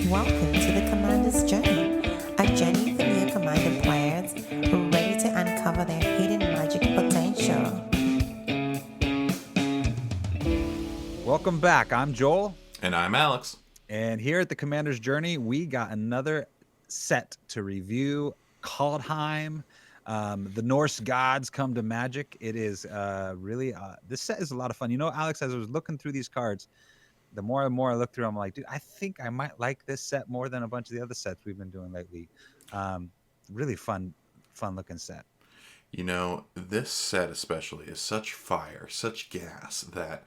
Welcome to the Commander's Journey, a journey for new Commander players ready to uncover their hidden magic potential. Welcome back. I'm Joel. And I'm Alex. And here at the Commander's Journey, we got another set to review, Kaldheim. The Norse gods come to Magic. It is really, this set is a lot of fun. You know, Alex, as I was looking through these cards, the more and more I look through, I'm like, dude, I think I might like this set more than a bunch of the other sets we've been doing lately. Really fun looking set. You know, this set especially is such fire, such gas that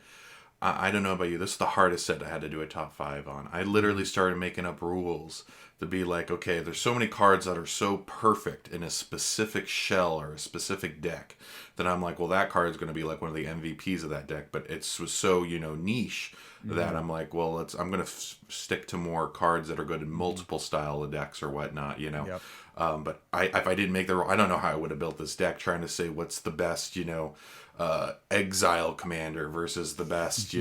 I don't know about you. This is the hardest set I had to do a top 5 on. I literally started making up rules to be like, okay, there's so many cards that are so perfect in a specific shell or a specific deck that I'm like, well, that card is going to be like one of the MVPs of that deck. But it was so, niche that I'm like, well, I'm going to stick to more cards that are good in multiple style of decks or whatnot, Yep. But if I didn't make the rule, I don't know how I would have built this deck trying to say what's the best, exile commander versus the best,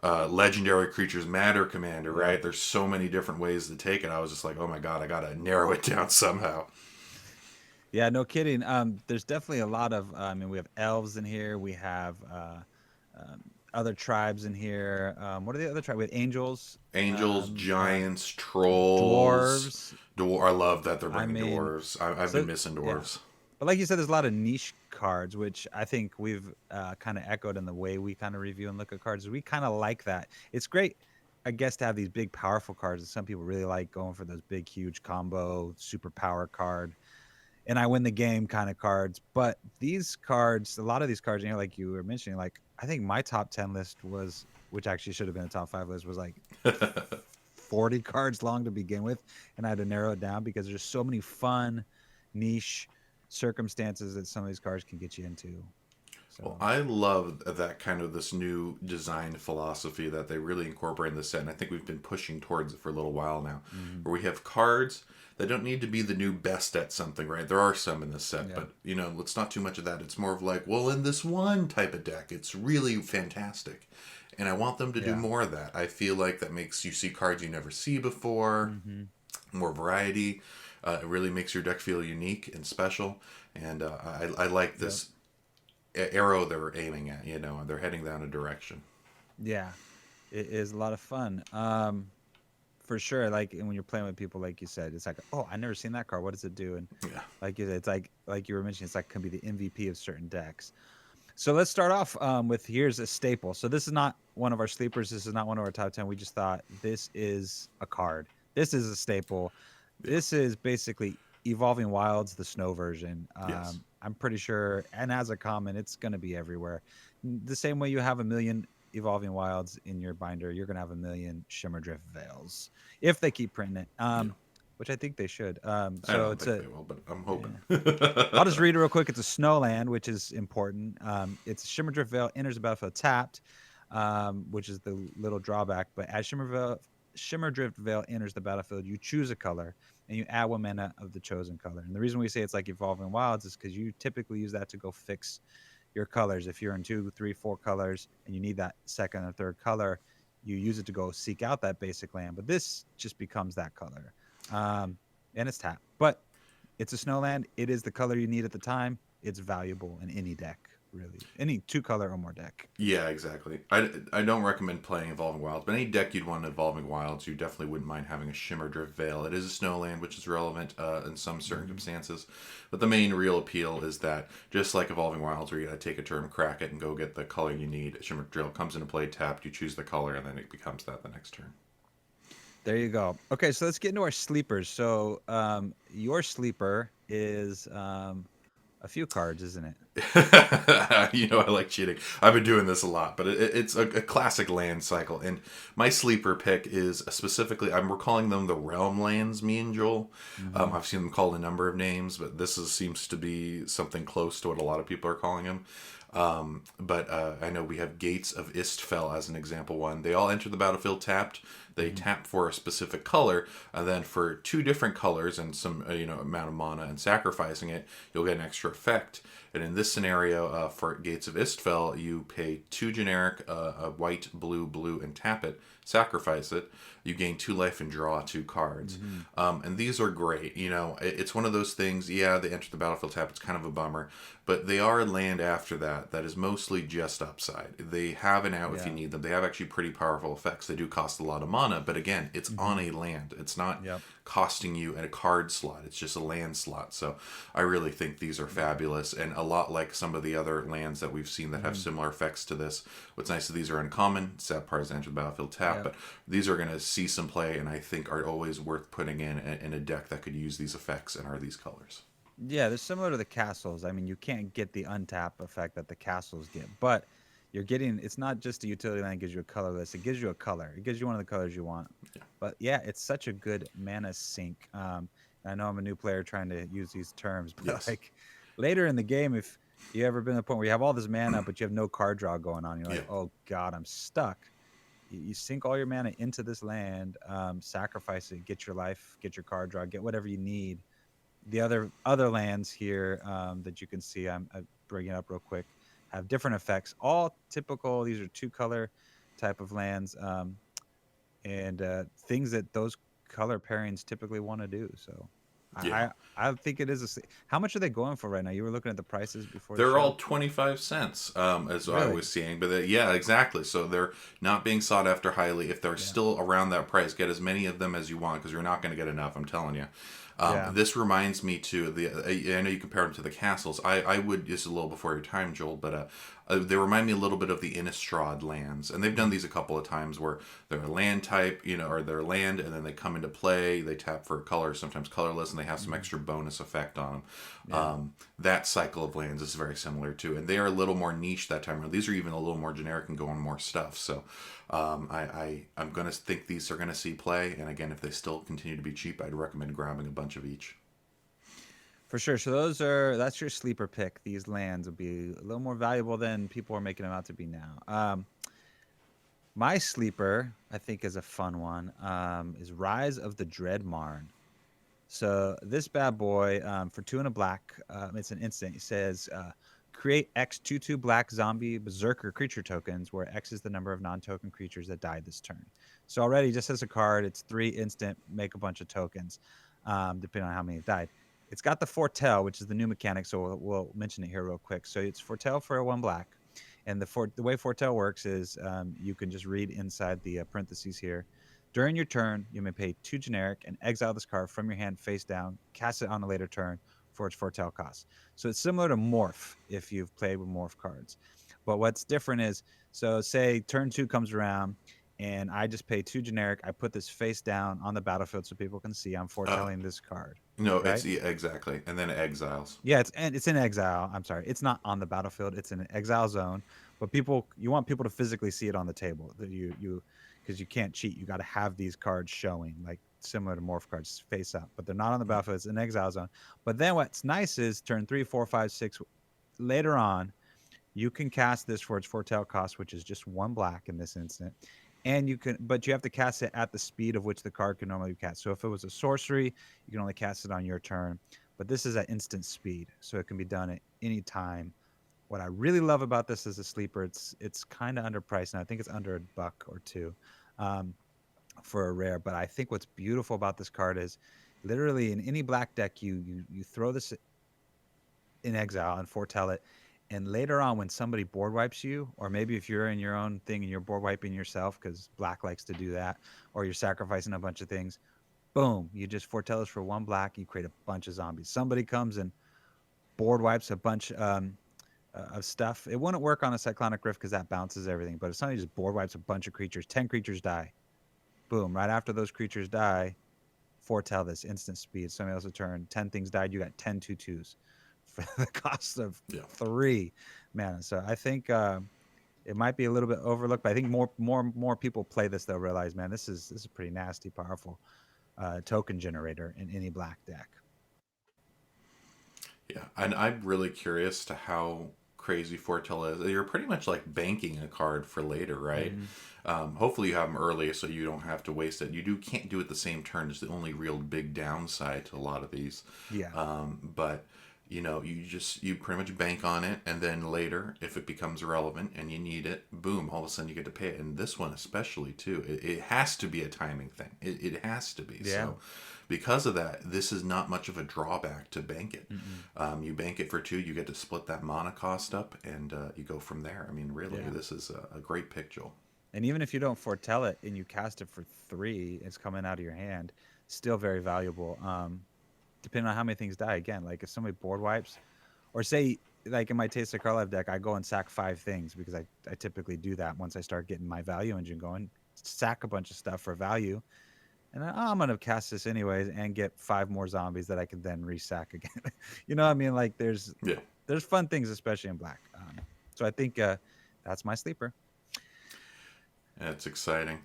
legendary creatures matter commander, right? There's so many different ways to take it. I was just like, oh my God, I got to narrow it down somehow. Yeah, no kidding. There's definitely a lot of, we have elves in here. We have other tribes in here. What are the other tribes? We have angels. Giants, trolls. Dwarves. I love that they're bringing dwarves. I've been missing dwarves. Yeah. But like you said, there's a lot of niche cards, which I think we've kind of echoed in the way we kind of review and look at cards. We kind of like that. It's great, I guess, to have these big, powerful cards. And some people really like going for those big, huge combo, super power card. And I win the game kind of cards. But these cards, a lot of these cards in here, like you were mentioning, like I think my top 10 list was, which actually should have been a top 5 list, was like 40 cards long to begin with. And I had to narrow it down because there's so many fun, niche circumstances that some of these cards can get you into. So. Well, I love that kind of this new design philosophy that they really incorporate in the set, and I think we've been pushing towards it for a little while now, where we have cards that don't need to be the new best at something, right? There are some in this set, but it's not too much of that. It's more of like, well, in this one type of deck, it's really fantastic, and I want them to do more of that. I feel like that makes you see cards you never see before, more variety. It really makes your deck feel unique and special, and I like this arrow they're aiming at. They're heading down a direction. Yeah, it is a lot of fun, for sure. Like, and when you're playing with people, like you said, it's like, oh, I never seen that card. What does it do? And like you said, it's like you were mentioning, it's like can be the MVP of certain decks. So let's start off with here's a staple. So this is not one of our sleepers. This is not one of our top 10. We just thought this is a card. This is a staple. This is basically Evolving Wilds, the snow version. Yes. I'm pretty sure, and as a common, it's going to be everywhere. The same way you have a million Evolving Wilds in your binder, you're going to have a million Shimmerdrift Veils if they keep printing it, which I think they should. I don't think they will, but I'm hoping. I'll just read it real quick. It's a Snowland, which is important. It's a Shimmerdrift Veil, enters the battlefield tapped, which is the little drawback. But as Shimmerdrift Veil enters the battlefield, you choose a color and you add 1 mana of the chosen color. And the reason we say it's like Evolving Wilds is because you typically use that to go fix your colors. If you're in 2, 3, 4 colors and you need that second or third color, you use it to go seek out that basic land. But this just becomes that color, and it's tapped. But it's a Snowland. It is the color you need at the time. It's valuable in any deck. Really, any 2-color or more deck. Yeah, exactly. I don't recommend playing Evolving Wilds, but any deck you'd want Evolving Wilds, you definitely wouldn't mind having a Shimmerdrift Veil. It is a Snowland, which is relevant in some circumstances, but the main real appeal is that just like Evolving Wilds, where you gotta take a turn, crack it, and go get the color you need, Shimmerdrift comes into play tapped, you choose the color, and then it becomes that the next turn. There you go. Okay, so let's get into our sleepers. So your sleeper is a few cards, isn't it? I like cheating. I've been doing this a lot, but it's a classic land cycle. And my sleeper pick is specifically, we're calling them the Realm Lands, me and Joel. I've seen them called a number of names, but this seems to be something close to what a lot of people are calling them. But I know we have Gates of Istfell as an example one. They all enter the battlefield tapped. They tap for a specific color, and then for 2 different colors and some amount of mana and sacrificing it, you'll get an extra effect. And in this scenario, for Gates of Istfell, you pay 2 generic, a white, blue, blue, and tap it, sacrifice it. You gain 2 life and draw 2 cards. And these are great. It's one of those things, yeah, they enter the battlefield tap, it's kind of a bummer, but they are land after that is mostly just upside. They have an out if you need them. They have actually pretty powerful effects. They do cost a lot of mana, but again, it's on a land. It's not costing you a card slot. It's just a land slot. So I really think these are fabulous, and a lot like some of the other lands that we've seen that have similar effects to this. What's nice is these are uncommon. Sad part is enter the battlefield tap, but these are going to see some play, and I think are always worth putting in a deck that could use these effects and are these colors. Yeah, they're similar to the castles. I mean, you can't get the untap effect that the castles get, but you're getting, it's not just a utility land that gives you a colorless, it gives you a color. It gives you one of the colors you want. But yeah, it's such a good mana sink. I know I'm a new player trying to use these terms, but like later in the game, if you ever been to the point where you have all this mana, but you have no card draw going on, you're like, oh God, I'm stuck. You sink all your mana into this land, sacrifice it, get your life, get your card draw, get whatever you need. The other lands here that you can see, I'm bringing up real quick, have different effects. All typical. These are 2-color type of lands, and things that those color pairings typically want to do. So I think it is how much are they going for right now? You were looking at the prices before. They're all 25 cents, as I was seeing. But exactly. So they're not being sought after highly. If they're still around that price, get as many of them as you want, because you're not going to get enough. I'm telling you. This reminds me to I know you compare them to the castles. I would, this is a little before your time, Joel, but they remind me a little bit of the Innistrad lands, and they've done these a couple of times where they're a land type, or they're land, and then they come into play. They tap for a color, sometimes colorless, and they have some extra bonus effect on them. That cycle of lands is very similar too, and they are a little more niche that time around. These are even a little more generic and go on more stuff. So I'm going to think these are going to see play, and again, if they still continue to be cheap, I'd recommend grabbing a bunch of each. For sure. So that's your sleeper pick. These lands will be a little more valuable than people are making them out to be now. My sleeper, I think, is a fun one. Is Rise of the Dreadmarn. So this bad boy, for 2 and a black, it's an instant. It says, create X 2/2 black zombie berserker creature tokens, where X is the number of non-token creatures that died this turn. So already, just as a card, it's 3 instant, make a bunch of tokens, depending on how many died. It's got the Foretell, which is the new mechanic, so we'll mention it here real quick. So it's Foretell for a 1 black, and the way Foretell works is you can just read inside the parentheses here. During your turn, you may pay 2 generic and exile this card from your hand face down, cast it on a later turn for its Foretell cost. So it's similar to Morph if you've played with Morph cards. But what's different is, so say turn 2 comes around, and I just pay 2 generic. I put this face down on the battlefield so people can see I'm foretelling this card. No, right? exactly. And then it exiles. Yeah, it's in exile. I'm sorry. It's not on the battlefield. It's in an exile zone. But you want people to physically see it on the table. That because you can't cheat. You got to have these cards showing, like similar to Morph cards, face up. But they're not on the battlefield. It's an exile zone. But then what's nice is turn 3, 4, 5, 6. Later on, you can cast this for its Foretell cost, which is just 1 black in this instant. And you have to cast it at the speed of which the card can normally be cast. So if it was a sorcery, you can only cast it on your turn. But this is at instant speed, so it can be done at any time. What I really love about this as a sleeper, it's kind of underpriced, and I think it's under $1 or $2 for a rare. But I think what's beautiful about this card is, literally in any black deck, you throw this in exile and foretell it. And later on, when somebody board wipes you, or maybe if you're in your own thing and you're board wiping yourself, because black likes to do that, or you're sacrificing a bunch of things, boom, you just foretell us for 1 black, you create a bunch of zombies. Somebody comes and board wipes a bunch of stuff. It wouldn't work on a Cyclonic Rift because that bounces everything, but if somebody just board wipes a bunch of creatures, 10 creatures die. Boom, right after those creatures die, foretell this instant speed. Somebody else's turn, 10 things died, you got 10 2/2s. For the cost of 3 mana. So I think it might be a little bit overlooked, but I think more people play this, they'll realize, man, this is a pretty nasty, powerful token generator in any black deck. Yeah, and I'm really curious to how crazy foretell is, you're pretty much like banking a card for later, right? Hopefully you have them early so you don't have to waste it. Can't do it the same turn. Is the only real big downside to a lot of these. Yeah. But you pretty much bank on it, and then later, if it becomes relevant and you need it, boom, all of a sudden you get to pay it. And this one especially too, it has to be a timing thing. It has to be. Yeah. So because of that, this is not much of a drawback to bank it. You bank it for 2, you get to split that mana cost up, and you go from there. I mean, really, this is a great pick, Joel. And even if you don't foretell it and you cast it for 3, it's coming out of your hand, still very valuable. Depending on how many things die. Again, like if somebody board wipes, or say like in my Taste of Kaldheim deck, I go and sack 5 things because I typically do that once I start getting my value engine going. Sack a bunch of stuff for value, and then, I'm gonna cast this anyways and get 5 more zombies that I can then resack again. You know what I mean? Like there's fun things, especially in black. So I think that's my sleeper. That's exciting.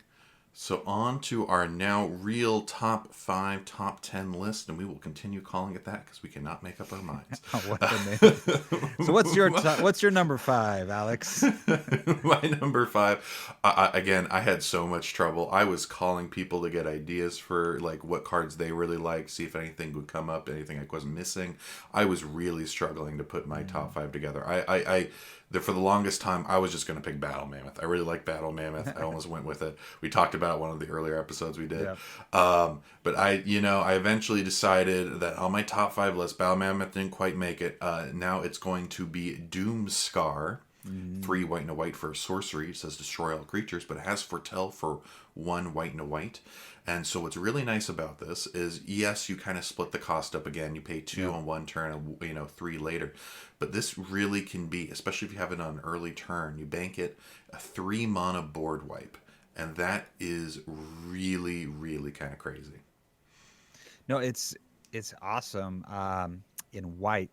So on to our now real top 5, top 10 list, and we will continue calling it that because we cannot make up our minds. What the name? So what's your number 5, Alex? My number 5. Again, I had so much trouble. I was calling people to get ideas for like what cards they really like, see if anything would come up, anything I wasn't missing. I was really struggling to put my top 5 together. For the longest time, I was just going to pick Battle Mammoth. I really like Battle Mammoth. I almost went with it. We talked about one of the earlier episodes we did. Yeah. But I eventually decided that on my top 5 list, Battle Mammoth didn't quite make it. Now it's going to be Doomscar. 3 white and a white for a sorcery. It says destroy all creatures, but it has foretell for 1 white and a white. And so what's really nice about this is, yes, you kind of split the cost up again. You pay 2 on one turn and 3 later. But this really can be, especially if you have it on an early turn, you bank it a 3 mana board wipe. And that is really, really kind of crazy. No, it's awesome in white.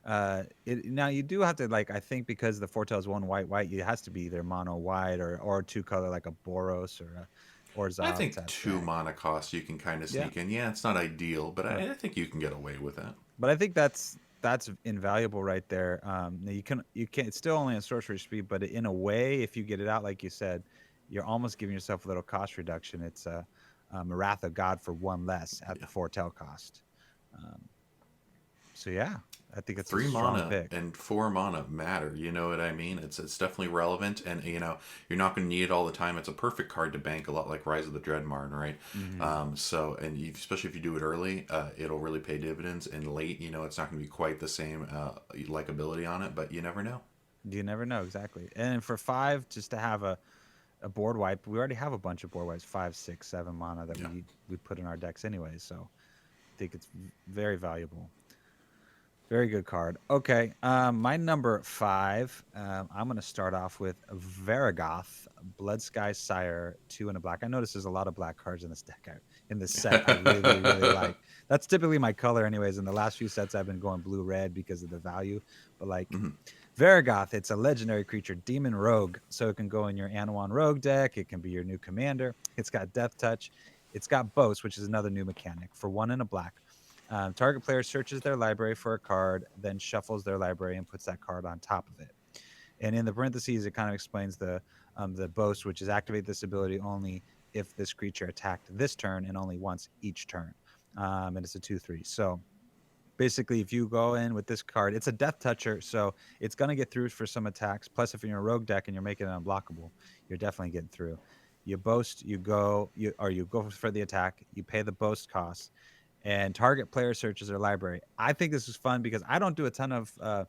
Now you do have to, like, I think because the foretell is 1 white, it has to be either mono white or 2 color like a Boros or Zod. I think 2 mana cost you can kind of sneak in. Yeah, it's not ideal, but I think you can get away with it. But I think that's invaluable right there. You can it's still only a sorcery speed, but in a way, if you get it out like you said, you're almost giving yourself a little cost reduction. It's a Wrath of God for 1 less at the foretell cost. So yeah, I think it's 3 a strong mana pick. and 4 mana matter. You know what I mean? It's definitely relevant, and you're not going to need it all the time. It's a perfect card to bank, a lot like Rise of the Dreadmarn, right? Especially if you do it early, it'll really pay dividends. And late, it's not going to be quite the same likability on it, but you never know. You never know, exactly. And for 5, just to have a board wipe, we already have a bunch of board wipes, 5, 6, 7 mana that we put in our decks anyway. So I think it's very valuable. Very good card. Okay, my number 5, I'm going to start off with Varigoth, Bloodsky Sire, 2 and a black. I notice there's a lot of black cards in this deck, in this set. I really, really like. That's typically my color anyways. In the last few sets, I've been going blue-red because of the value. But like Varigoth, it's a legendary creature, Demon Rogue. So it can go in your Anawan Rogue deck. It can be your new commander. It's got Death Touch. It's got Boast, which is another new mechanic, for 1 and a black. Target player searches their library for a card, then shuffles their library and puts that card on top of it. And in the parentheses, it kind of explains the Boast, which is activate this ability only if this creature attacked this turn and only once each turn. And it's a 2/3. So basically, if you go in with this card, it's a Death Toucher, so it's going to get through for some attacks. Plus, if you're in a rogue deck and you're making it unblockable, you're definitely getting through. You boast, you go for the attack, you pay the boast cost, and target player searches their library. I think this is fun because I don't do a ton of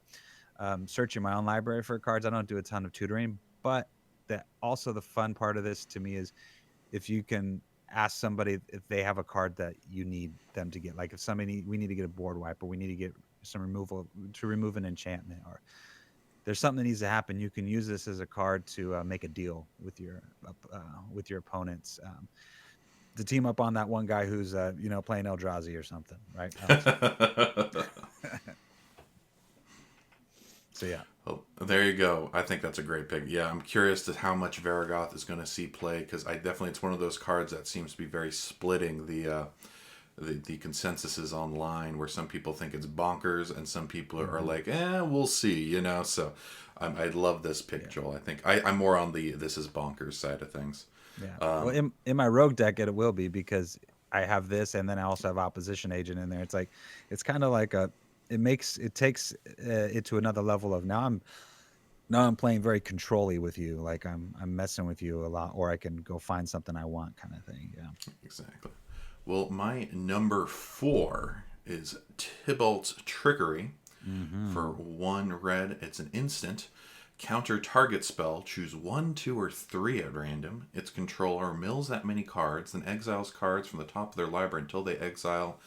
searching my own library for cards. I don't do a ton of tutoring, but also the fun part of this to me is if you can ask somebody if they have a card that you need them to get. Like if we need to get a board wipe, or we need to get some removal to remove an enchantment, or there's something that needs to happen, you can use this as a card to make a deal with your opponents. To team up on that one guy who's playing Eldrazi or something, right? So yeah. Well, there you go. I think that's a great pick. Yeah, I'm curious to how much Varigoth is going to see play, because it's one of those cards that seems to be very splitting the the consensus is online where some people think it's bonkers and some people are like, we'll see, you know. So I love this pick, Joel. I think I'm more on the this is bonkers side of things. Yeah. Well, in my rogue deck, it will be because I have this, and then I also have opposition agent in there. It's like, it's kind of like it takes it to another level of now I'm playing very controlly with you, like I'm messing with you a lot, or I can go find something I want, kind of thing. Yeah. Exactly. Well, my number 4 is Tibblez Trickery. For 1 red, it's an instant. Counter target spell, choose 1, 2, or 3 at random. Its controller mills that many cards, then exiles cards from the top of their library until they exile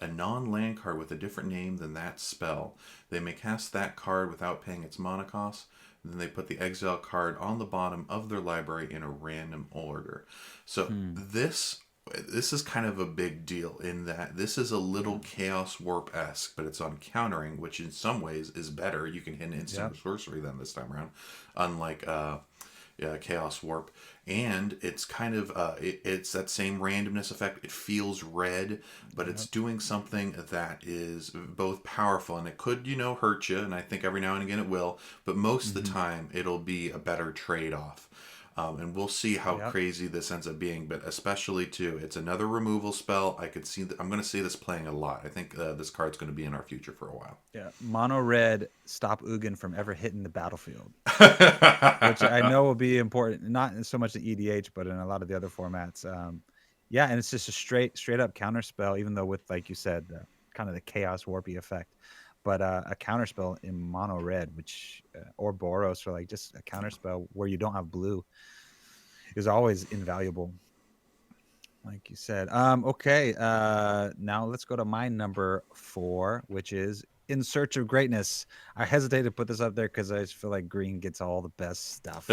a non-land card with a different name than that spell. They may cast that card without paying its mana cost. Then they put the exile card on the bottom of their library in a random order. So this is kind of a big deal in that this is a little Chaos Warp-esque, but it's on countering, which in some ways is better. You can hit an instant sorcery then this time around, unlike Chaos Warp. And it's kind of it's that same randomness effect. It feels red, but it's doing something that is both powerful, and it could, hurt you, and I think every now and again it will, but most of the time it'll be a better trade-off. And we'll see how crazy this ends up being, but especially too, it's another removal spell. I could see that I'm going to see this playing a lot. I think this card's going to be in our future for a while. Yeah, mono red, stop Ugin from ever hitting the battlefield, which I know will be important. Not so much the EDH, but in a lot of the other formats. And it's just a straight up counter spell, even though with, like you said, kind of the Chaos Warpy effect. But a counterspell in mono red, which or Boros, or like just a counterspell where you don't have blue, is always invaluable, like you said. Okay, now let's go to my number 4, which is In Search of Greatness. I hesitate to put this up there because I just feel like green gets all the best stuff.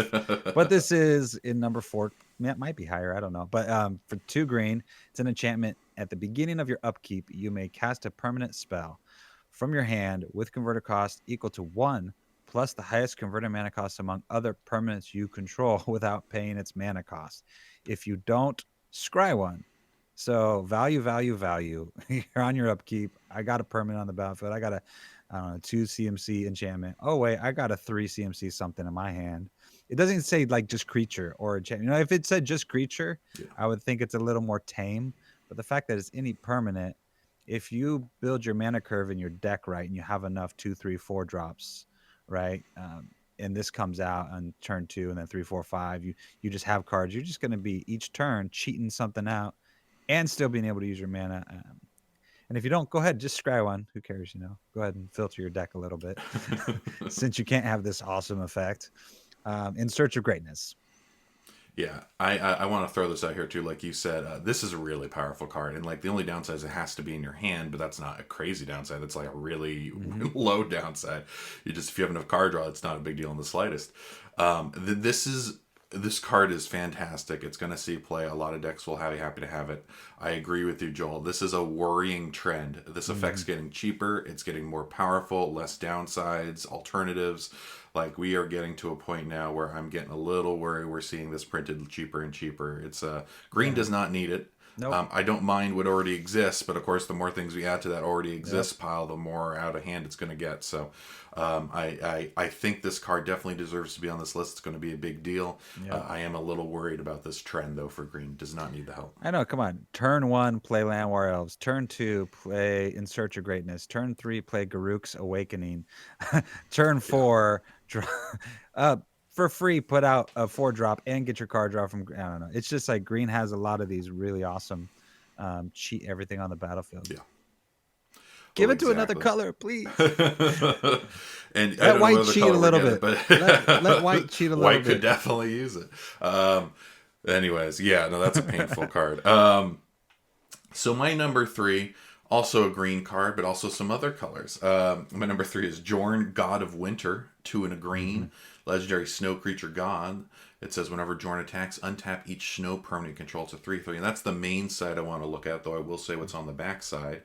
But this is in number 4. It might be higher, I don't know. But for 2 green, it's an enchantment. At the beginning of your upkeep, you may cast a permanent spell from your hand with converter cost equal to 1 plus the highest converter mana cost among other permanents you control without paying its mana cost. If you don't, scry 1. So value. You're on your upkeep. I got a permanent on the battlefield. I got a 2 CMC enchantment. Oh wait, I got a 3 CMC something in my hand. It doesn't say like just creature or enchantment. If it said just creature, I would think it's a little more tame. But the fact that it's any permanent, if you build your mana curve in your deck right and you have enough 2, 3, 4 drops, right, and this comes out on turn 2 and then 3, 4, 5, you just have cards. You're just going to be each turn cheating something out and still being able to use your mana. And if you don't, go ahead, just scry 1. Who cares? Go ahead and filter your deck a little bit since you can't have this awesome effect. In Search of Greatness. Yeah, I want to throw this out here too. Like you said, this is a really powerful card, and like the only downside is it has to be in your hand, but that's not a crazy downside. That's like a really low downside. If you have enough card draw, it's not a big deal in the slightest. This card is fantastic. It's going to see play. A lot of decks will be happy to have it. I agree with you, Joel. This is a worrying trend. This effect's getting cheaper. It's getting more powerful, less downsides, alternatives. Like, we are getting to a point now where I'm getting a little worried we're seeing this printed cheaper and cheaper. It's green does not need it. Nope. I don't mind what already exists, but of course the more things we add to that already exists pile, the more out of hand it's going to get. So I think this card definitely deserves to be on this list. It's going to be a big deal. I am a little worried about this trend, though, for green. Does not need the help. I know, come on. Turn 1, play Land War Elves. Turn 2, play In Search of Greatness. Turn 3, play Garruk's Awakening. Turn 4, for free, put out a 4-drop and get your card draw from. I don't know. It's just like green has a lot of these really awesome cheat everything on the battlefield. Yeah. Give it to another color, please. And let white cheat a little bit. But let white cheat a little bit. White could definitely use it. Anyways, that's a painful card. So my number 3, also a green card, but also some other colors. My number 3 is Jorn, God of Winter, 2 and a green. Legendary snow creature god. It says whenever Jorn attacks, untap each snow permanent control to 3/3. And that's the main side I want to look at, though I will say what's on the back side.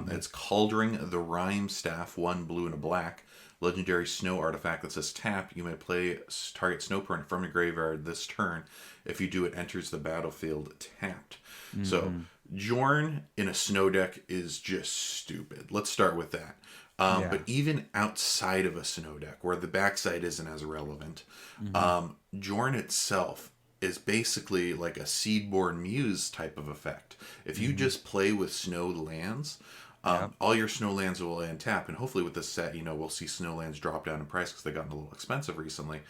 It's Cauldring the Rime Staff, 1 blue and a black. Legendary snow artifact that says tap. You may play target snow permanent from your graveyard this turn. If you do, it enters the battlefield tapped. So Jorn in a snow deck is just stupid. Let's start with that. Yeah. But even outside of a snow deck, where the backside isn't as relevant, Hmm. Jorn itself is basically like a Seedborn Muse type of effect. If you Hmm. just play with snow lands, Yep. all your snow lands will land tap, and hopefully with this set, we'll see snow lands drop down in price because they've gotten a little expensive recently.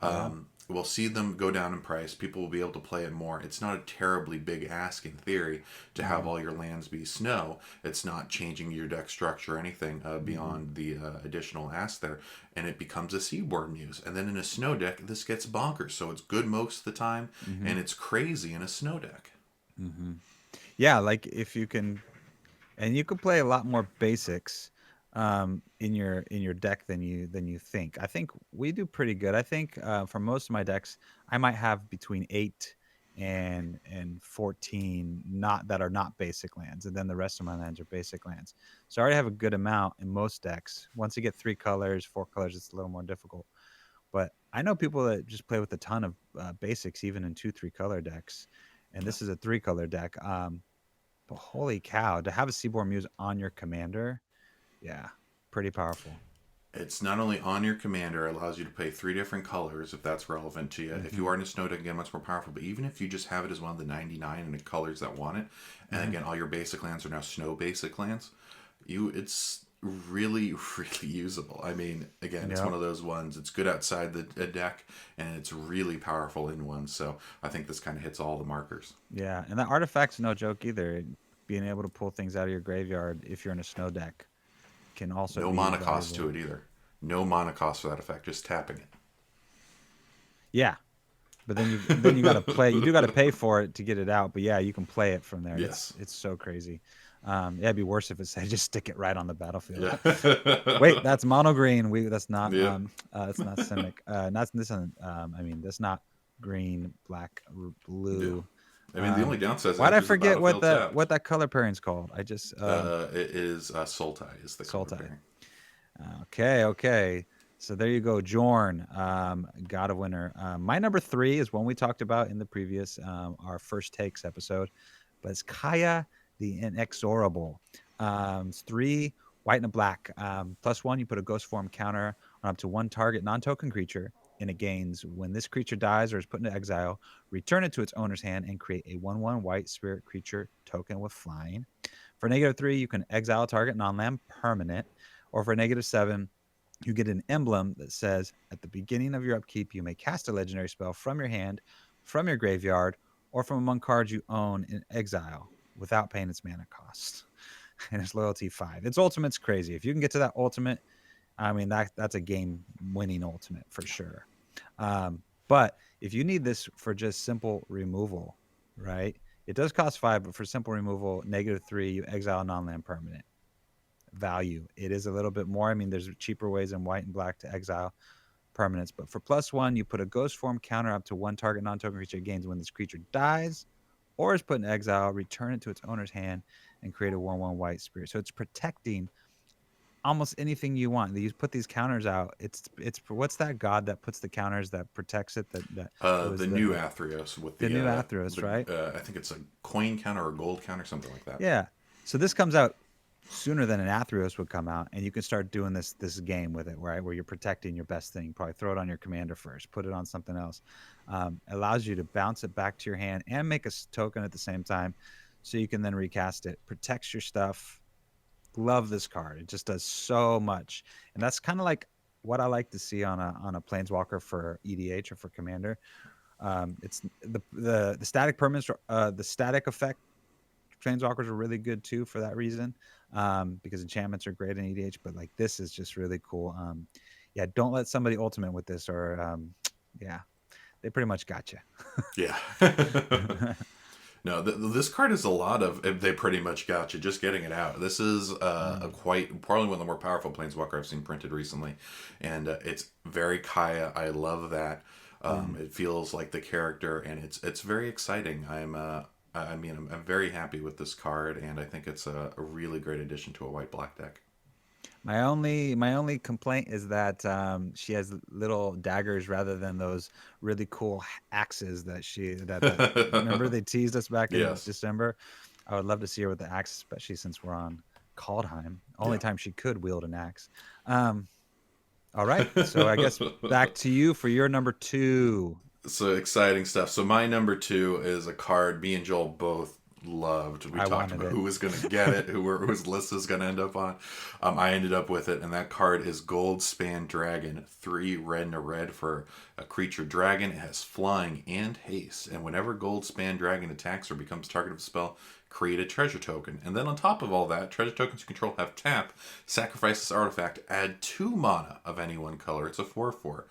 Yep. We'll see them go down in price. People will be able to play it more. It's not a terribly big ask in theory to have Hmm. all your lands be snow. It's not changing your deck structure or anything Hmm. beyond the additional ask there, and it becomes a Seaboard Muse. And then in a snow deck, this gets bonkers. So it's good most of the time, Hmm. and it's crazy in a snow deck. Hmm. Yeah, like if you can, and you can play a lot more basics in your deck than you think. I think we do pretty good. I think for most of my decks, I might have between 8 and 14 not that are not basic lands, and then the rest of my lands are basic lands. So I already have a good amount in most decks. Once you get 3 colors, 4 colors, it's a little more difficult. But I know people that just play with a ton of basics, even in 2, 3 color decks. And Yeah. this is a 3 color deck. But holy cow, to have a Seaborn Muse on your commander, yeah, pretty powerful. It's not only on your commander, it allows you to play 3 different colors if that's relevant to you. If you Hmm. are in a snow deck, again, much more powerful. But even if you just have it as one of the 99 and the colors that want it, and Hmm. again, all your basic lands are now snow basic lands, it's really, really usable. I mean, again, it's Yep. one of those ones. It's good outside the deck, and it's really powerful in one. So I think this kind of hits all the markers. Yeah, and that artifact's no joke either. Being able to pull things out of your graveyard if you're in a snow deck can also No be mana cost to valuable. it either. No mana cost for that effect, just tapping it. Yeah, but then you got to play. You do got to pay for it to get it out. But yeah, you can play it from there. Yes. It's so crazy. Yeah, it'd be worse if it said just stick it right on the battlefield. Yeah. Wait, that's mono green. Yeah. That's not simic. Not this isn't I mean that's not green, black, Yeah. blue. I mean, the only downside is it Why'd I enters the forget battlefield what tapped. that color pairing's called? I just It is Sultai is the color Sultai. pairing. Okay, okay. So there you go, Jorn, God of Winter. My number 3 is one we talked about in the previous our first takes episode, but it's Kaeya the Inexorable. It's 3 white and a black. +1, you put a ghost form counter on up to one target non-token creature, and it gains when this creature dies or is put into exile, return it to its owner's hand and create a 1/1 white spirit creature token with flying. For -3, you can exile a target non-land permanent, or for -7, you get an emblem that says at the beginning of your upkeep, you may cast a legendary spell from your hand, from your graveyard, or from among cards you own in exile without paying its mana cost. And its loyalty 5. Its ultimate's crazy. If you can get to that ultimate, I mean that's a game winning ultimate for sure. But if you need this for just simple removal, right? It does cost 5, but for simple removal, -3, you exile non-land permanent. Value. It is a little bit more. I mean, there's cheaper ways in white and black to exile permanents, but for +1, you put a ghost form counter up to one target non-token creature gains when this creature dies or is put in exile, return it to its owner's hand and create a 1/1 white spirit. So it's protecting almost anything you want. You put these counters out. It's what's that god that puts the counters that protects it? That it was The new Athreos with the new Athros, right? I think it's a coin counter or a gold counter, something like that. Yeah. So this comes out sooner than an Athreos would come out, and you can start doing this game with it, right? Where you're protecting your best thing. Probably throw it on your commander first, put it on something else. Allows you to bounce it back to your hand and make a token at the same time, so you can then recast it. Protects your stuff. Love this card. It just does so much, and that's kind of like what I like to see on a planeswalker for EDH or for commander. It's the static permanence, the static effect planeswalkers are really good too for that reason, because enchantments are great in EDH. But like this is just really cool. Yeah, don't let somebody ultimate with this, or yeah, they pretty much got you. Yeah. No, this card is a lot of. They pretty much got you just getting it out. This is a quite probably one of the more powerful planeswalker I've seen printed recently, and it's very Kaeya. I love that. It feels like the character, and it's very exciting. I'm very happy with this card, and I think it's a really great addition to a white black deck. My only complaint is that she has little daggers rather than those really cool axes that remember they teased us back in Yes. December. I would love to see her with the axe, especially since we're on Kaldheim. Only time she could wield an axe. All right, so I guess back to you for your number 2. So exciting stuff. So my number 2 is a card me and Joel both loved. We talked about who was going to get it, whose list is going to end up on. I ended up with it, and that card is Goldspan Dragon. 3 red and a red for a creature dragon. It has flying and haste, and whenever Goldspan Dragon attacks or becomes target of a spell, create a treasure token. And then on top of all that, treasure tokens you control have tap, sacrifice this artifact, add 2 mana of any one color. It's a 4/4.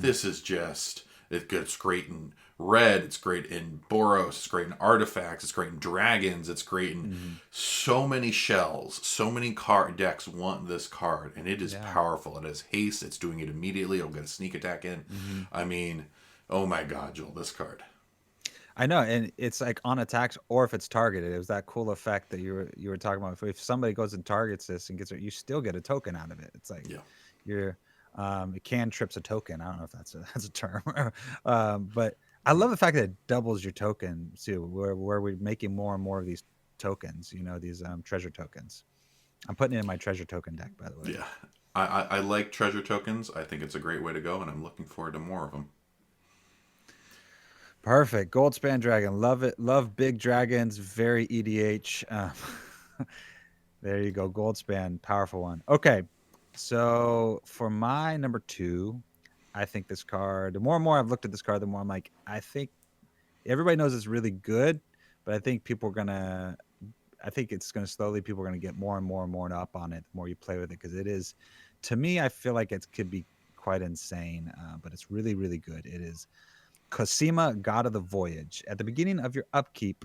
This is just... It's great in red. It's great in Boros. It's great in artifacts. It's great in dragons. It's great in so many shells. So many card decks want this card, and it is powerful. It has haste. It's doing it immediately. It'll get a sneak attack in. I mean, oh my God, Joel, this card. I know, and it's like on attacks or if it's targeted. It was that cool effect that you were talking about. If somebody goes and targets this and gets it, you still get a token out of it. It's like you're it can trips a token. I don't know if that's a term, but I love the fact that it doubles your token too. Where we're making more and more of these tokens, these treasure tokens. I'm putting it in my treasure token deck, by the way. Yeah, I like treasure tokens. I think it's a great way to go, and I'm looking forward to more of them. Perfect. Goldspan Dragon. Love it. Love big dragons. Very EDH. There you go. Goldspan. Powerful one. Okay. So for my number 2, I think this card, the more and more I've looked at this card, the more I'm like, I think everybody knows it's really good, but I think it's going to slowly, people are going to get more and more and more up on it the more you play with it. Because it is, to me, I feel like it could be quite insane, but it's really, really good. It is COSIMA, God of the Voyage. At the beginning of your upkeep,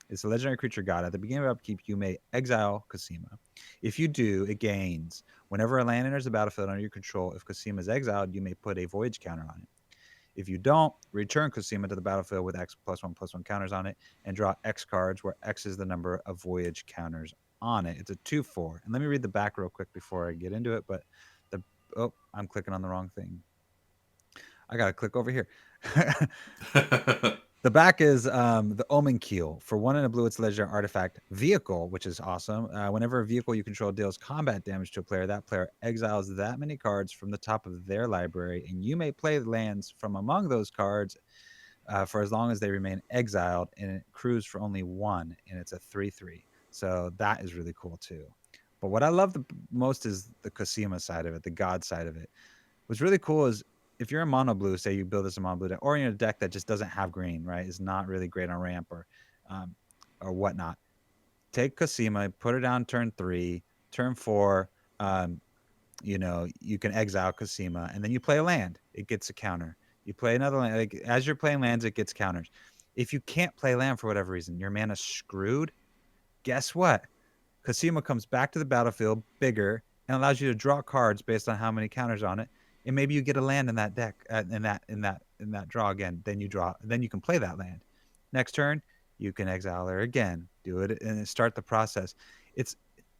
it's a legendary creature god. At the beginning of upkeep, you may exile COSIMA. If you do, it gains. Whenever a land enters the battlefield under your control, if COSIMA is exiled, you may put a Voyage counter on it. If you don't, return COSIMA to the battlefield with X +1/+1 counters on it and draw X cards, where X is the number of Voyage counters on it. It's a 2/4. And let me read the back real quick before I get into it. But I'm clicking on the wrong thing. I got to click over here. The back is the Omen Keel. For 1 and a blue, it's a legendary artifact vehicle, which is awesome. Whenever a vehicle you control deals combat damage to a player, that player exiles that many cards from the top of their library, and you may play lands from among those cards for as long as they remain exiled, and it accrues for only 1, and it's a 3/3. So that is really cool too. But what I love the most is the COSIMA side of it, the god side of it. What's really cool is if you're in mono blue, say you build this in mono blue deck, or in a deck that just doesn't have green, right? It's not really great on ramp or whatnot. Take COSIMA, put it down turn 3, turn 4. You can exile COSIMA, and then you play a land. It gets a counter. You play another land. Like, as you're playing lands, it gets counters. If you can't play land for whatever reason, your mana's screwed. Guess what? COSIMA comes back to the battlefield bigger and allows you to draw cards based on how many counters on it. And maybe you get a land in that deck, in that draw again. Then you draw. Then you can play that land. Next turn, you can exile her again. Do it and start the process.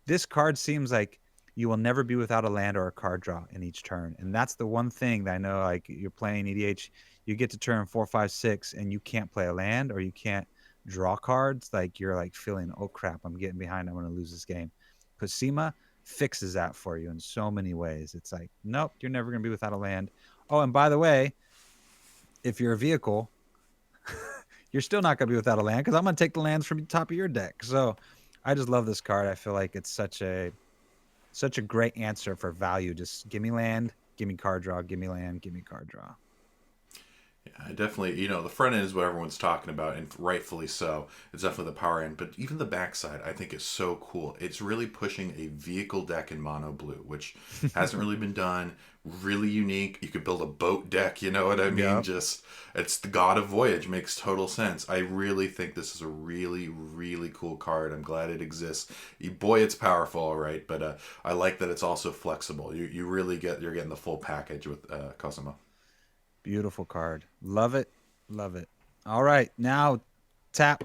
This card seems like you will never be without a land or a card draw in each turn, and that's the one thing that I know. Like, you're playing EDH, you get to turn 4, 5, 6, and you can't play a land or you can't draw cards. Like, you're like feeling, oh crap, I'm getting behind. I'm going to lose this game. COSIMA fixes that for you in so many ways. It's like, nope, you're never going to be without a land. Oh, and by the way, if you're a vehicle, you're still not going to be without a land, because I'm going to take the lands from the top of your deck. So I just love this card. I feel like it's such a great answer for value. Just give me land, give me card draw, give me land, give me card draw. Yeah, definitely, the front end is what everyone's talking about, and rightfully so. It's definitely the power end, but even the backside, I think, is so cool. It's really pushing a vehicle deck in mono blue, which hasn't really been done. Really unique. You could build a boat deck, you know what I mean? Yep. Just, it's the God of Voyage. Makes total sense. I really think this is a really, really cool card. I'm glad it exists. Boy, it's powerful, all right, but I like that it's also flexible. You really you're getting the full package with COSIMA. Beautiful card. Love it. Love it. All right. Now, Tap.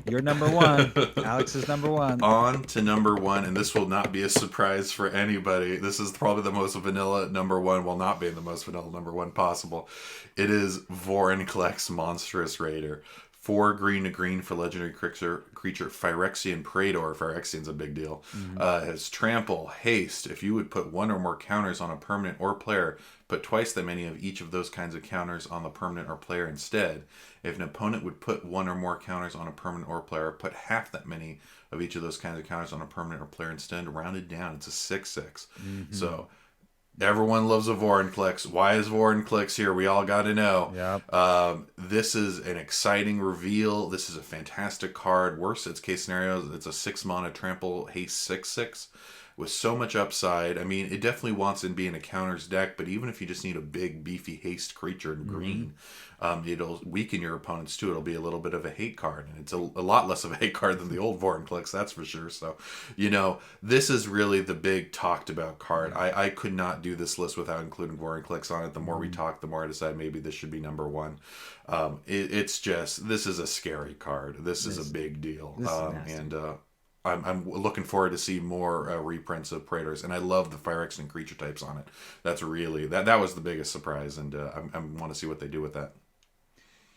You're number 1. Alex is number 1. On to number 1, and this will not be a surprise for anybody. This is probably the most vanilla number 1, will not be the most vanilla number 1 possible. It is Voranplex Monstrous Raider. 4 green to green for legendary creature Phyrexian Praetor. Phyrexian's a big deal. Has trample, haste. If you would put 1 or more counters on a permanent or player, put twice that many of each of those kinds of counters on the permanent or player instead. If an opponent would put 1 or more counters on a permanent or player, put half that many of each of those kinds of counters on a permanent or player instead. Rounded down, it's a 6/6. So everyone loves a Voranplex. Why is Voranplex here? We all got to know. Yep. This is an exciting reveal. This is a fantastic card. Worst case scenario, it's a 6 mana trample haste 6/6 with so much upside. I mean, it definitely wants in being a counters deck, but even if you just need a big beefy haste creature in green, it'll weaken your opponents too. It'll be a little bit of a hate card, and it's a lot less of a hate card than the old Voranplex, that's for sure. So, this is really the big talked about card. I could not do this list without including Voranplex on it. The more we talk, the more I decide maybe this should be number 1. It's just, this is a scary card. This is a big deal. And I'm looking forward to see more reprints of Praetors, and I love the Phyrexian creature types on it. That's really, that was the biggest surprise, and I want to see what they do with that.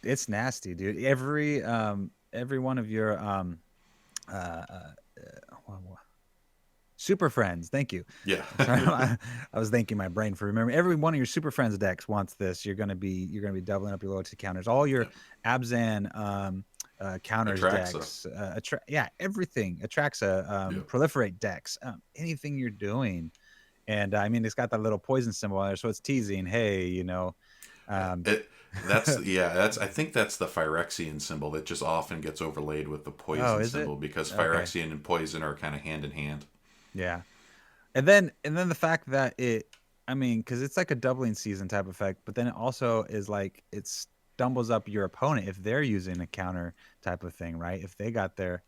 It's nasty, dude. Every one of your Super Friends, thank you. Yeah. I was thanking my brain for remembering. Every one of your Super Friends decks wants this. You're gonna be doubling up your loyalty counters. All your Abzan counters Atraxa. decks, everything. Atraxa, proliferate decks, anything you're doing. And I mean, it's got that little poison symbol on there, so it's teasing. Hey, I think that's the Phyrexian symbol that just often gets overlaid with the poison symbol, because Phyrexian and poison are kind of hand in hand. Yeah. And then the fact that because it's like a doubling season type effect, but then it also is like it stumbles up your opponent if they're using a counter type of thing, right? If they got their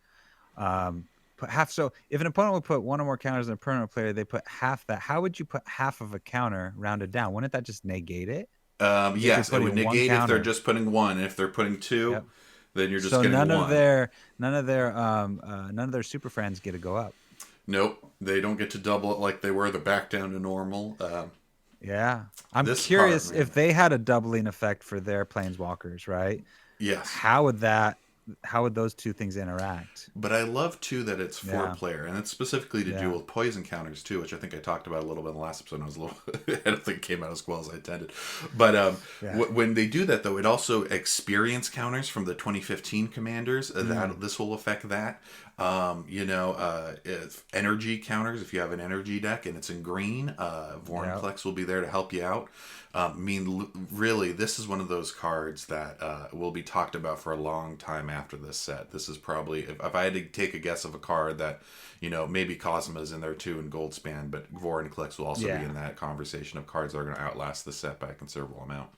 put half. So if an opponent would put 1 or more counters on a permanent player, they put half that. How would you put half of a counter rounded down? Wouldn't that just negate it? Yes, it would negate if they're just putting 1. If they're putting 2, then you're just getting 1. None of their Super Friends get to go up. Nope, they don't get to double it like they were the back down to normal. I'm curious if they had a doubling effect for their planeswalkers, right? Yes. How would those two things interact? But I love too that it's 4-player, and it's specifically to do with poison counters too, which I think I talked about a little bit in the last episode. I don't think it came out as well as I intended. But when they do that, though, it also experience counters from the 2015 commanders. This will affect that. Energy counters. If you have an energy deck and it's in green, Voranplex will be there to help you out. Really, this is one of those cards that will be talked about for a long time after this set. This is probably, if I had to take a guess of a card that, maybe COSIMA is in there too in Goldspan, but Voranplex will also be in that conversation of cards that are going to outlast the set by a considerable amount.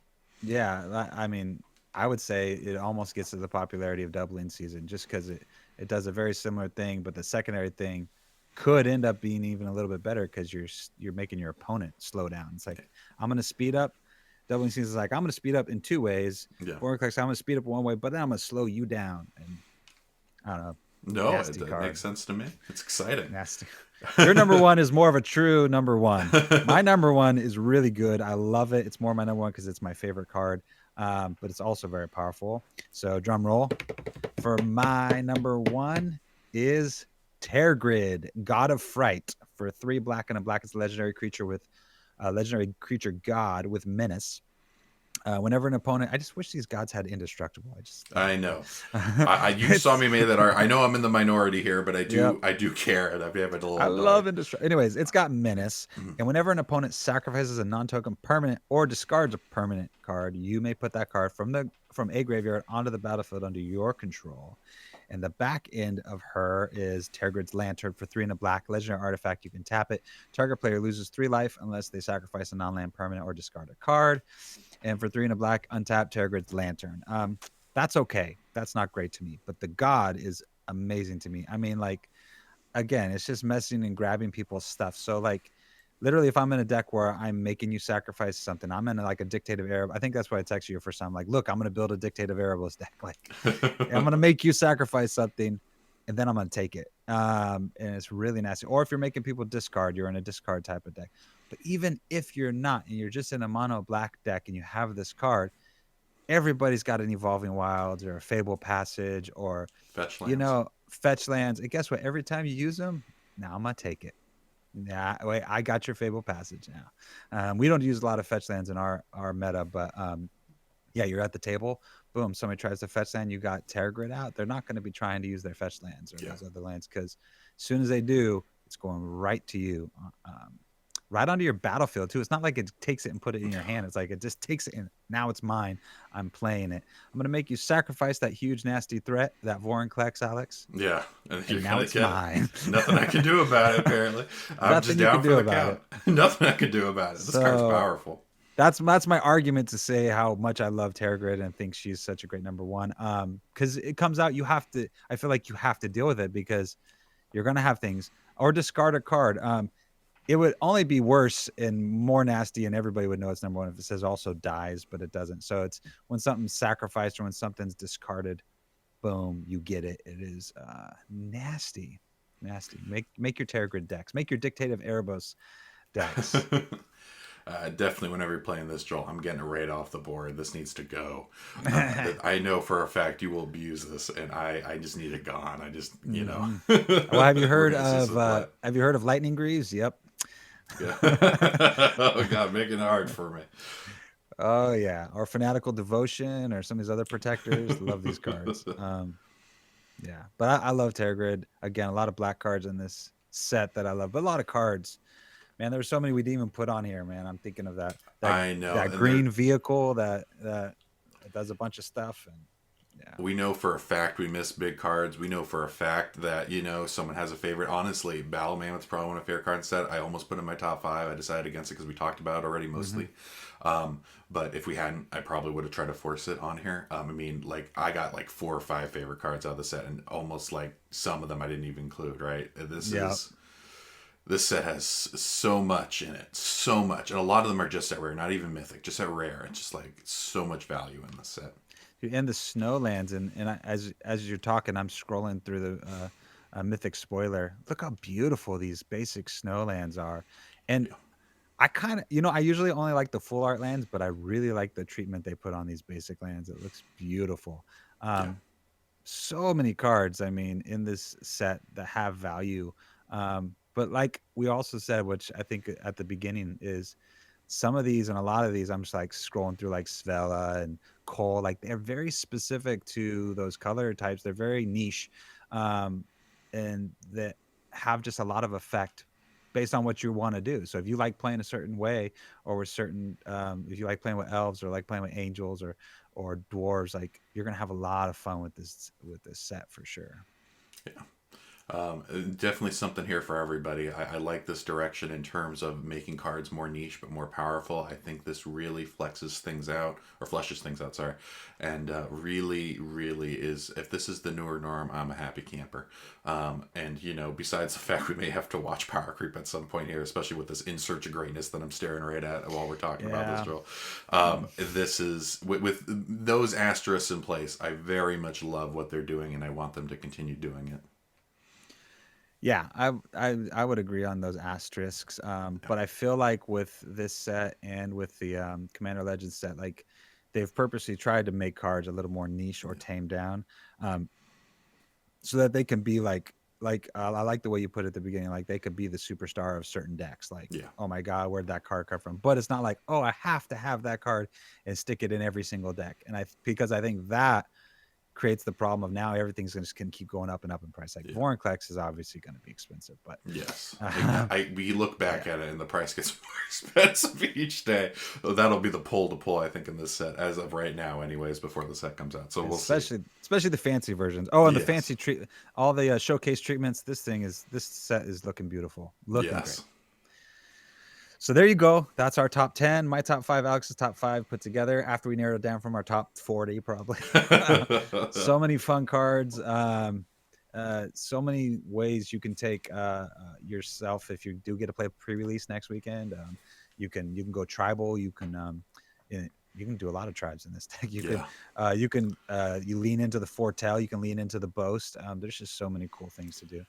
Yeah, I mean, I would say it almost gets to the popularity of doubling season just because it does a very similar thing, but the secondary thing could end up being even a little bit better because you're making your opponent slow down. It's like, I'm going to speed up. Doubling season is like, I'm going to speed up in 2 ways. Voranplex, I'm going to speed up 1 way, but then I'm going to slow you down. And I don't know. No, it makes sense to me. It's exciting. Nasty. Your number 1 is more of a true number 1. My number 1 is really good. I love it. It's more my number 1 because it's my favorite card, but it's also very powerful. So drum roll. For my number 1 is Tergrid, God of Fright. For 3 black and a black, it's a legendary creature with legendary creature god with menace. Whenever an opponent, I just wish these gods had indestructible. I know. You saw me make that art. I know I'm in the minority here, but I do care, and I love indestructible. Anyways, it's got menace, and whenever an opponent sacrifices a non-token permanent or discards a permanent card, you may put that card from a graveyard onto the battlefield under your control. And the back end of her is Tergrid's Lantern. For 3 and a black, legendary artifact. You can tap it. Target player loses 3 life unless they sacrifice a non-land permanent or discard a card. And for 3 and a black, untap Tergrid's Lantern. That's okay. That's not great to me. But the god is amazing to me. I mean, like, again, it's just messing and grabbing people's stuff. So, like, literally, if I'm in a deck where I'm making you sacrifice something, I'm in like a Dictative Arab. I think that's why I texted you the first time. Like, look, I'm going to build a Dictative Erebos deck. Like, I'm going to make you sacrifice something, and then I'm going to take it. And it's really nasty. Or if you're making people discard, you're in a discard type of deck. But even if you're not, and you're just in a mono black deck, and you have this card, everybody's got an Evolving Wilds or a Fable Passage or, Fetch you lands. know, fetch lands. And guess what? Every time you use them, now I'm gonna take it. Yeah, wait, I got your Fable Passage now. We don't use a lot of fetch lands in our meta, but yeah, you're at the table. Boom, somebody tries to fetch land. You got Terror Grid out. They're not going to be trying to use their fetch lands or Yeah. those other lands because as soon as they do, it's going right to you, right onto your battlefield too. It's not like it takes it and put it in your hand. It's like it just takes it and now it's mine. I'm playing it. I'm going to make you sacrifice that huge nasty threat, that Voranplex, Alex. Yeah, and you're now it's mine. Nothing I can do about it. Apparently, I'm Nothing just you down can for do the about count. Nothing I can do about it. This card's So powerful. that's my argument to say how much I love Terror Grid and think she's such a great number one. Because it comes out, you have to. I feel like you have to deal with it because you're gonna have things or discard a card. It would only be worse and more nasty, and everybody would know it's number one if it says also dies, but it doesn't. So it's when something's sacrificed or when something's discarded, boom, you get it. It is nasty, nasty. Make your Terror Grid decks. Make your Dictative Erebos decks. Definitely, whenever you're playing this, Joel, I'm getting it right off the board. This needs to go. I know for a fact you will abuse this, and I just need it gone. I just, you know. Well, have you heard of Lightning Greaves? Yep. Yeah. Oh God, making it hard for me. Oh yeah, or Fanatical Devotion, or some of these other protectors. Love these cards. Yeah, but I love Terror Grid. Again, a lot of black cards in this set that I love, but a lot of cards. Man, there were so many we didn't even put on here, man. I'm thinking of that I know. that green vehicle that does a bunch of stuff. And yeah, we know for a fact we miss big cards. We know for a fact that, someone has a favorite. Honestly, Battleman was probably one of my favorite cards set. I almost put in my top 5. I decided against it because we talked about it already mostly. But if we hadn't, I probably would have tried to force it on here. I mean, like, I got like 4 or 5 favorite cards out of the set, and almost like some of them I didn't even include, right? This set has so much in it, so much. And a lot of them are just at rare, not even mythic, just at rare. It's just like so much value in this set. and the Snowlands, and as you're talking, I'm scrolling through the mythic spoiler. Look how beautiful these basic Snowlands are, and I kind of, I usually only like the full art lands, but I really like the treatment they put on these basic lands. It looks beautiful. So many cards, I mean, in this set that have value. But like we also said, which I think at the beginning is some of these and a lot of these, I'm just like scrolling through like Svella and Cole, like they're very specific to those color types. They're very niche, and that have just a lot of effect based on what you want to do. So if you like playing a certain way or with certain, if you like playing with elves or like playing with angels or dwarves, like you're gonna have a lot of fun with this set for sure. Yeah. Definitely something here for everybody. I like this direction in terms of making cards more niche but more powerful. I think this really fleshes things out, sorry, and really, really is. If this is the newer norm, I'm a happy camper. And besides the fact we may have to watch power creep at some point here, especially with this In Search of Greatness that I'm staring right at while we're talking about this, Joel. This is with those asterisks in place. I very much love what they're doing, and I want them to continue doing it. Yeah, I would agree on those asterisks. But I feel like with this set and with the Commander Legends set, like they've purposely tried to make cards a little more niche or tamed down, so that they can be like I like the way you put it at the beginning. Like they could be the superstar of certain decks. Like, oh my god, where'd that card come from? But it's not like, oh, I have to have that card and stick it in every single deck. And because I think that creates the problem of now everything's going to keep going up and up in price. Like Voranplex is obviously going to be expensive, but yes, we look back at it and the price gets more expensive each day. So that'll be the pull to pull, I think, in this set as of right now, anyways, before the set comes out. So we'll see. Especially the fancy versions. Oh, and the fancy all the showcase treatments. This set is looking beautiful. Looking great. So there you go. That's our top 10. My top 5, Alex's top 5 put together after we narrowed it down from our top 40, probably. So many fun cards. So many ways you can take yourself if you do get to play pre-release next weekend. You can go tribal. You can do a lot of tribes in this deck. You lean into the foretell. You can lean into the boast. There's just so many cool things to do.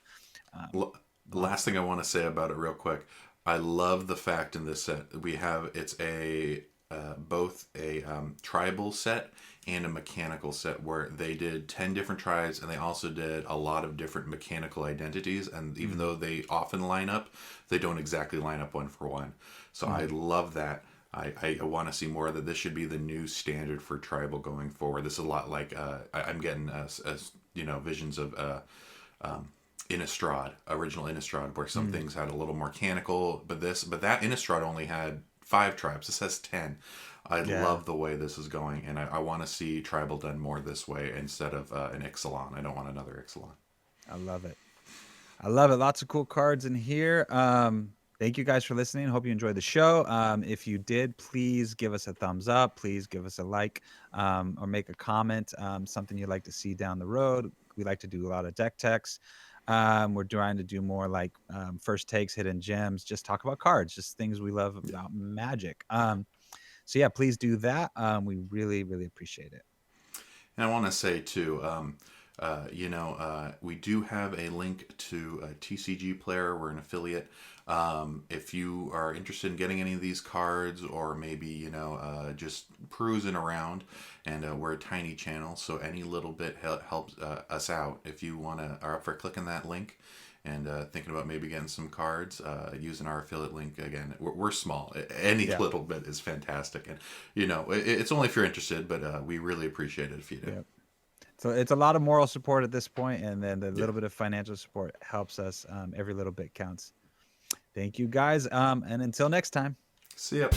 The last thing I want to say about it real quick. I love the fact in this set we have it's a both a tribal set and a mechanical set, where they did 10 different tribes, and they also did a lot of different mechanical identities. And even though they often line up, they don't exactly line up one for one. So I love that. I want to see more of that. This should be the new standard for tribal going forward. This is a lot like I'm getting visions of Innistrad, original Innistrad, where some things had a little more mechanical, but that Innistrad only had 5 tribes. This has 10. I love the way this is going, and I want to see tribal done more this way instead of an Ixalan. I don't want another Ixalan. I love it. I love it. Lots of cool cards in here. Thank you guys for listening. Hope you enjoyed the show. If you did, please give us a thumbs up. Please give us a like, or make a comment. Something you'd like to see down the road. We like to do a lot of deck techs. We're trying to do more like first takes, hidden gems, just talk about cards, just things we love about Magic. So yeah, please do that. We really, really appreciate it. And I want to say too, we do have a link to a TCG Player. We're an affiliate. If you are interested in getting any of these cards, or maybe just perusing around, and we're a tiny channel, so any little bit helps us out. If you are up for clicking that link and thinking about maybe getting some cards, using our affiliate link, again, we're small. Any little bit is fantastic, and it's only if you're interested, but we really appreciate it if you do. Yep. So it's a lot of moral support at this point, and then the little bit of financial support helps us. Every little bit counts. Thank you guys, and until next time. See ya.